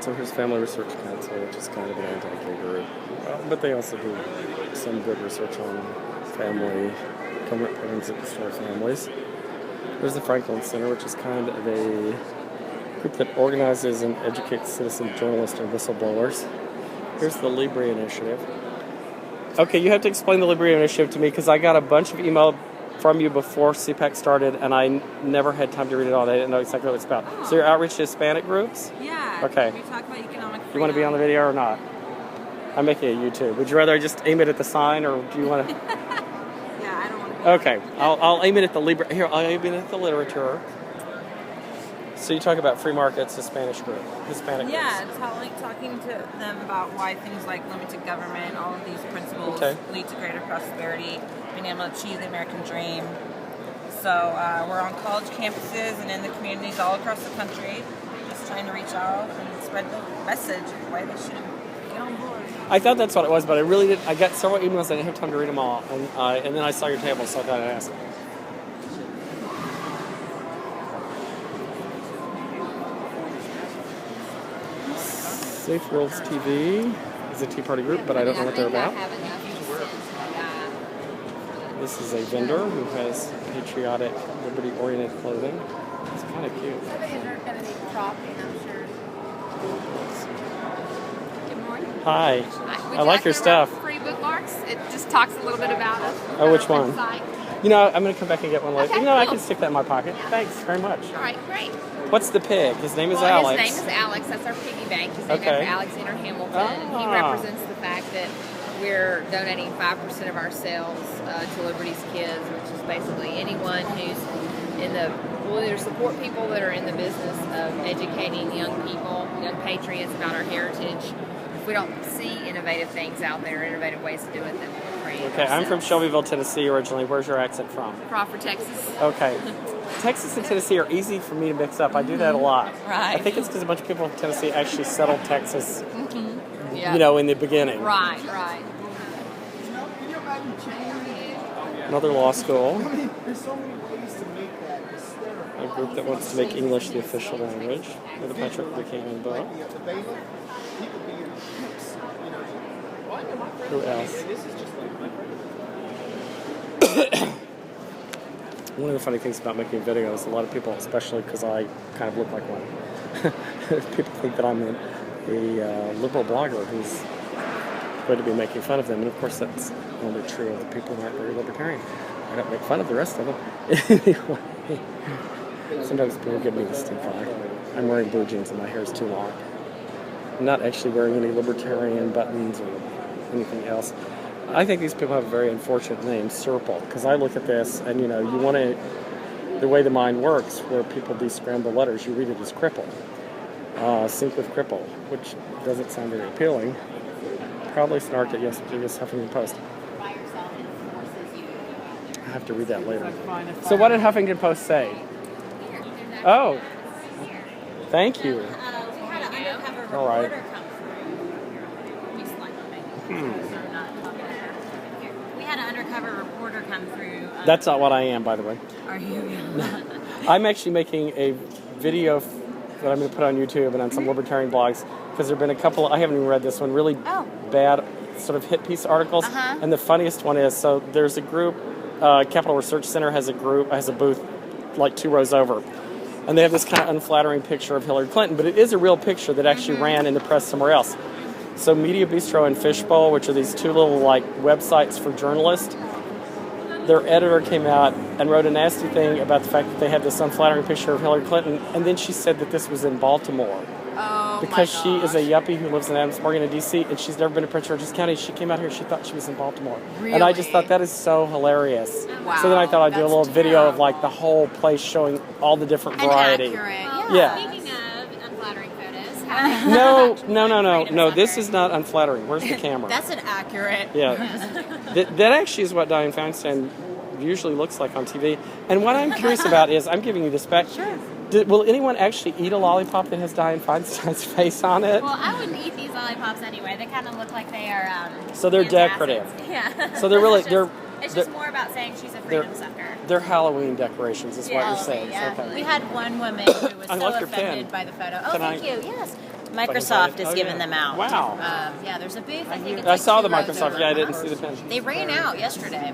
So here's Family Research Council, which is kind of an anti-gay group. But they also do some good research on family, government programs that destroy families. There's the Franklin Center, which is kind of a group that organizes and educates citizen journalists and whistleblowers. Here's the Libre Initiative. Okay, you have to explain the Libre Initiative to me because I got a bunch of email from you before CPAC started, and I never had time to read it all. I didn't know exactly what it's about. Oh. So your outreach to Hispanic groups? Yeah. Okay. We talk about economic freedom. You want to be on the video or not? I'm making a YouTube. Would you rather I just aim it at the sign, or do you want to? Yeah, I don't want to. Okay, I'll aim it at the Libre. Here, I'll aim it at the literature. So you talk about free markets, Hispanic groups. Yeah, talking to them about why things like limited government, all of these principles lead to greater prosperity, being able to achieve the American dream. So we're on college campuses and in the communities all across the country, just trying to reach out and spread the message of why they should get on board. I thought that's what it was, but I really didn't. I got several emails. I didn't have time to read them all, and then I saw your table, so I thought I'd ask. Safe Worlds TV is a Tea Party group, but I don't know what they're about. This is a vendor who has patriotic, liberty-oriented clothing. It's kind of cute. Some of these are going to need propping, I'm sure. Good morning. Hi. I like your stuff. Free bookmarks. It just talks a little bit about us. Oh, which one? You know, I'm going to come back and get one later. Okay, you know, cool. I can stick that in my pocket. Yeah. Thanks very much. All right, great. What's the pig? His name is Alex. His name is Alex. That's our piggy bank. He's named after Alexander Hamilton. And he represents the fact that we're donating 5% of our sales to Liberty's Kids, which is basically anyone who's we'll either support people that are in the business of educating young people, young patriots about our heritage. If we don't see innovative things out there, innovative ways to do it, then we'll create Okay, I'm from Shelbyville, Tennessee originally. Where's your accent from? Crawford, Texas. Okay. Texas and Tennessee are easy for me to mix up. I do that a lot. Right. I think it's because a bunch of people from Tennessee actually settled Texas, Yeah. you know, in the beginning. Right. Another law school. A group that wants to make English the official language. With the Patrick Buchanan book. Who else? One of the funny things about making videos, a lot of people, especially because I kind of look like one, people think that I'm a liberal blogger who's going to be making fun of them. And of course, that's only true of the people who aren't very libertarian. I don't make fun of the rest of them. Anyway, sometimes people give me the stink eye. I'm wearing blue jeans and my hair is too long. I'm not actually wearing any libertarian buttons or anything else. I think these people have a very unfortunate name, Serple, because I look at this and, you know, you want to, the way the mind works, where people descramble letters, you read it as cripple. Sync with cripple, which doesn't sound very appealing. Probably snarked at yesterday's Huffington Post. I have to read that later. So what did Huffington Post say? Oh, thank you. All right. We had an undercover reporter come through. That's not what I am, by the way. Are you? I'm actually making a video that I'm going to put on YouTube and on some libertarian blogs because there have been a couple, I haven't even read this one, really bad sort of hit piece articles. And the funniest one is, so there's a group, Capital Research Center has a booth like 2 rows over. And they have this kind of unflattering picture of Hillary Clinton, but it is a real picture that actually ran in the press somewhere else. So Media Bistro and Fishbowl, which are these 2 little like websites for journalists, their editor came out and wrote a nasty thing about the fact that they had this unflattering picture of Hillary Clinton, and then she said that this was in Baltimore. Because she is a yuppie who lives in Adams Morgan in D.C., and she's never been to Prince George's County. She came out here, she thought she was in Baltimore. Really? And I just thought that is so hilarious. Wow. So then I thought I'd do a little video of like the whole place showing all the different variety. Yeah. Speaking of unflattering photos, No, this is not unflattering. Where's the camera? That's an accurate. Yeah. that actually is what Dianne Feinstein usually looks like on TV. And what I'm curious about is, I'm giving you this back. Sure. Will anyone actually eat a lollipop that has Dianne Feinstein's face on it? well, I wouldn't eat these lollipops anyway. They kind of look like they are. So they're decorative. Yeah. So they're really, It's just more about saying she's a freedom sucker. They're Halloween decorations, is what you're saying. Yeah. Okay. We had one woman who was I so like your offended pen. by the photo. Oh, Can thank I- you. Yes. Microsoft is giving them out. Wow. Yeah, there's a booth. I think it's I like saw the 2 rows Microsoft. over. Yeah, I didn't see the pen. They ran out yesterday.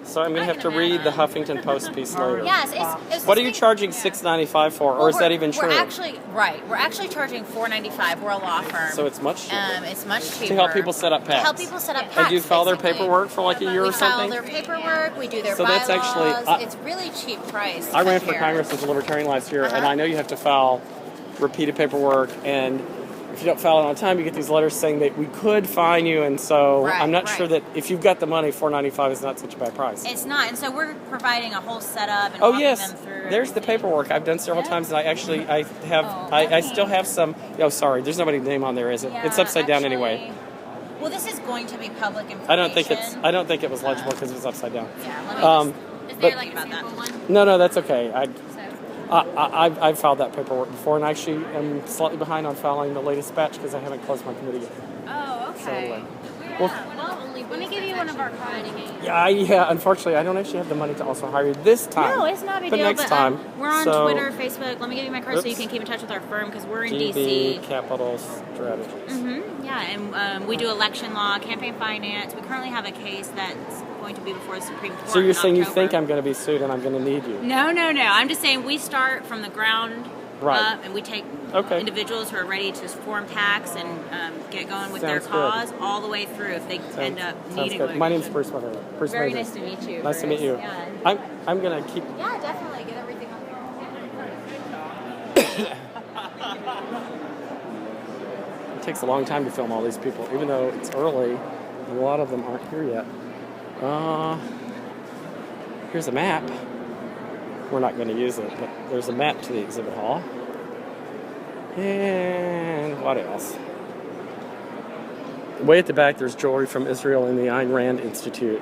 So I'm going to have to read the Huffington Post piece later. Yes. It's What are you charging $6.95 for, or is that even true? We're actually charging $4.95. We're a law firm. So it's much cheaper. It's much cheaper. To help people set up PACs. To help people set up PACs. And do you file their basically. paperwork for like a year We or something? file their paperwork. We do their So bylaws. that's actually- it's really cheap price. I ran for Congress as a Libertarian last year, and I know you have to file repeated paperwork, and if you don't file it on time, you get these letters saying that we could fine you, and so I'm not sure that if you've got the money, $4.95 is not such a bad price. It's not, and so we're providing a whole setup and Oh walking yes, them through. there's the paperwork I've done several times, and I still have some. Oh, sorry, there's nobody's name on there, is it? Yeah, It's upside down actually, anyway. Well, this is going to be public information. I don't think it was legible because it was upside down. Yeah, let me Is But- there like a sample one? No, that's okay. So, I've filed that paperwork before, and actually am slightly behind on filing the latest batch because I haven't closed my committee yet. oh, So anyway. Well, let me give you one of our cards. Yeah. Unfortunately, I don't actually have the money to also hire you this time. No, it's not a big but deal. Next time. We're on So, Twitter, Facebook. Let me give you my card so you can keep in touch with our firm because we're in DB DC. Capital Strategies. Yeah, and we do election law, campaign finance. We currently have a case that's going to be before the Supreme Court. So you're in saying you October. think I'm going to be sued and I'm going to need you? No. I'm just saying we start from the ground up, and we take individuals who are ready to form PACs and get going with their Sounds cause all the way through if they end up needing good. one. My name's Bruce Mother. Bruce Very Mother. nice to meet you. Nice to meet you. Yeah. I'm going to keep. Yeah, definitely. Get everything on there. It takes a long time to film all these people, even though it's early. A lot of them aren't here yet. Here's a map. We're not going to use it, but there's a map to the exhibit hall. And what else? Way at the back, there's jewelry from Israel and the Ayn Rand Institute,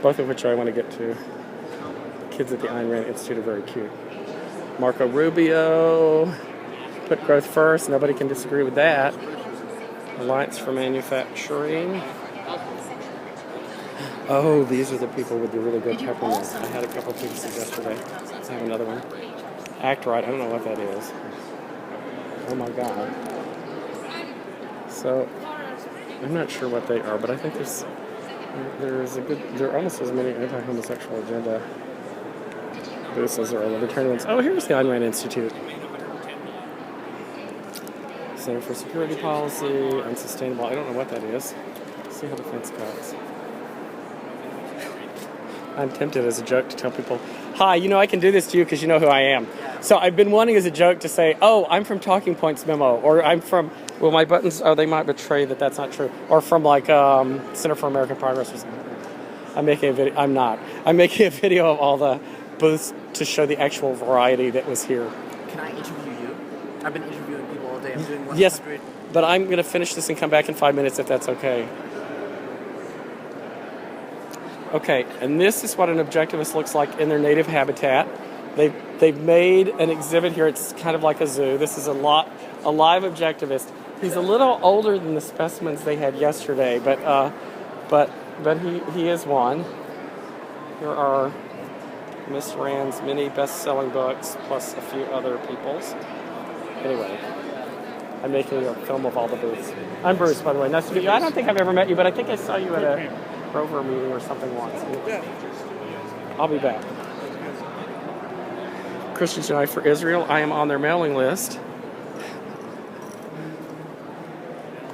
both of which I want to get to. The kids at the Ayn Rand Institute are very cute. Marco Rubio, put growth first. Nobody can disagree with that. Alliance for Manufacturing. Oh, these are the people with the really good peppermints. I had a couple of pieces yesterday. I have another one. Act Right. I don't know what that is. Oh my God. So, I'm not sure what they are, but I think there are almost as many anti-homosexual agenda booths as there are libertarian ones. Oh, here's the Ayn Rand Institute. Center for Security Policy, Unsustainable. I don't know what that is. Let's see how the fence cuts. I'm tempted as a joke to tell people, hi, I can do this to you because you know who I am. So I've been wanting as a joke to say, oh, I'm from Talking Points Memo, or I'm from, well, my buttons, they might betray that that's not true, or from like Center for American Progress or something. I'm making a video, I'm not. I'm making a video of all the booths to show the actual variety that was here. Can I interview you? I've been interviewing people all day. I'm doing 100. Yes, but I'm going to finish this and come back in 5 minutes if that's okay. Okay, and this is what an objectivist looks like in their native habitat. They've made an exhibit here. It's kind of like a zoo. This is a live objectivist. He's a little older than the specimens they had yesterday, but he is one. Here are Miss Rand's many best-selling books, plus a few other people's. Anyway, I'm making a film of all the booths. I'm Bruce, by the way. Nice to meet you. I don't think I've ever met you, but I think I saw you at a Rover meeting or something once. I'll be back. Christians Unite for Israel. I am on their mailing list.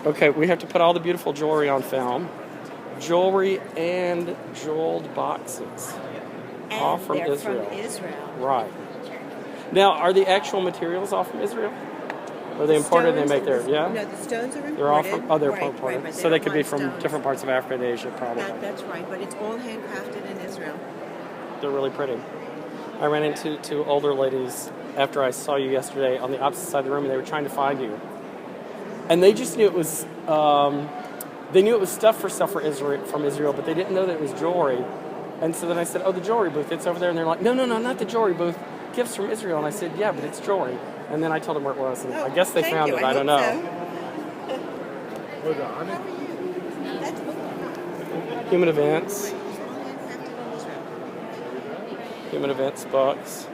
Okay, we have to put all the beautiful jewelry on film. Jewelry and jeweled boxes. And all from they're Israel. From Israel. Right. Now, are the actual materials all from Israel? Are they imported and they make their, yeah? No, the stones are imported. They're all from, they're right, imported. but So they could be they're from stones. different parts of Africa and Asia, probably. That's right, but it's all handcrafted in Israel. They're really pretty. I ran into two older ladies after I saw you yesterday on the opposite side of the room, and they were trying to find you. And they just knew it was, they knew it was stuff from Israel, but they didn't know that it was jewelry. And so then I said, oh, the jewelry booth, it's over there. And they're like, no, not the jewelry booth. Gifts from Israel. And I said, yeah, but it's jewelry. And then I told them where it was. And I guess they found it. I don't know. So. Human events. Human events books.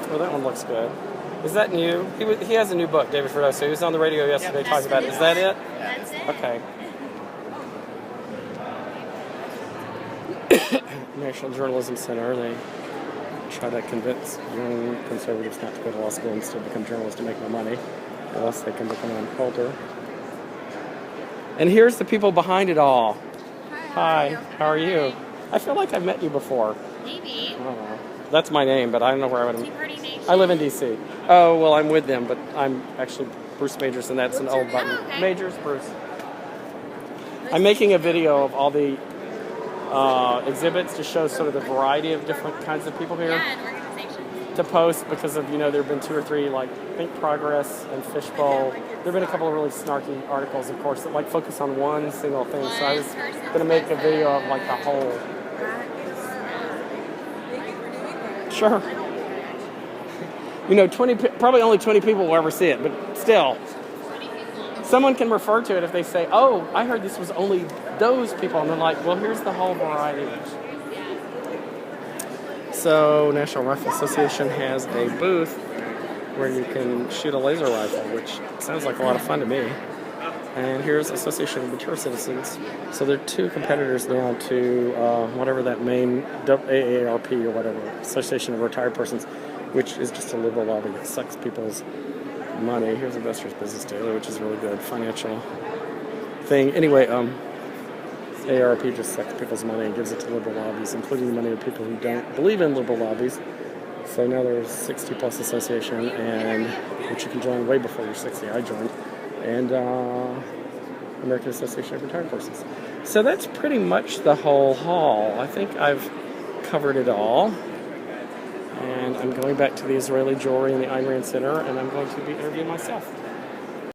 Oh, that one looks good. Is that new? He has a new book, David Ferdoso. He was on the radio yesterday talking about it. Is that it? That's it. Okay. National Journalism Center. They try to convince young conservatives not to go to law school and instead become journalists to make more money, unless they can become an older. And here's the people behind it all. Hi, how are you? I feel like I've met you before. Maybe. I don't know. That's my name, but I don't know where I would. Tea Party Nation. I live in D.C. Oh, well, I'm with them, but I'm actually Bruce Majors, and that's an old button. Oh, okay. Majors, Bruce. I'm making a video of all the exhibits to show sort of the variety of different kinds of people here. Yeah, and organizations. To post because of, there have been 2 or 3 like Think Regress and Fishbowl. There have been a couple of really snarky articles, of course, that like focus on one single thing. So I was going to make a video of like the whole. Sure. 20, probably only 20 people will ever see it, but still. Someone can refer to it if they say, oh, I heard this was only those people. And they're like, well, here's the whole variety. So National Rifle Association has a booth where you can shoot a laser rifle, which sounds like a lot of fun to me. And here's Association of Mature Citizens. So there are 2 competitors now to whatever that main AARP or whatever, Association of Retired Persons, which is just a liberal lobby that sucks people's money. Here's Investors Business Daily, which is a really good financial thing. Anyway, AARP just sucks people's money and gives it to liberal lobbies, including the money of people who don't believe in liberal lobbies. So now there's 60 plus association, and which you can join way before you're 60. I joined. And American Association of Retired Persons. So that's pretty much the whole haul. I think I've covered it all. And I'm going back to the Israeli jewelry in the Ayn Rand Center, and I'm going to be interviewing myself.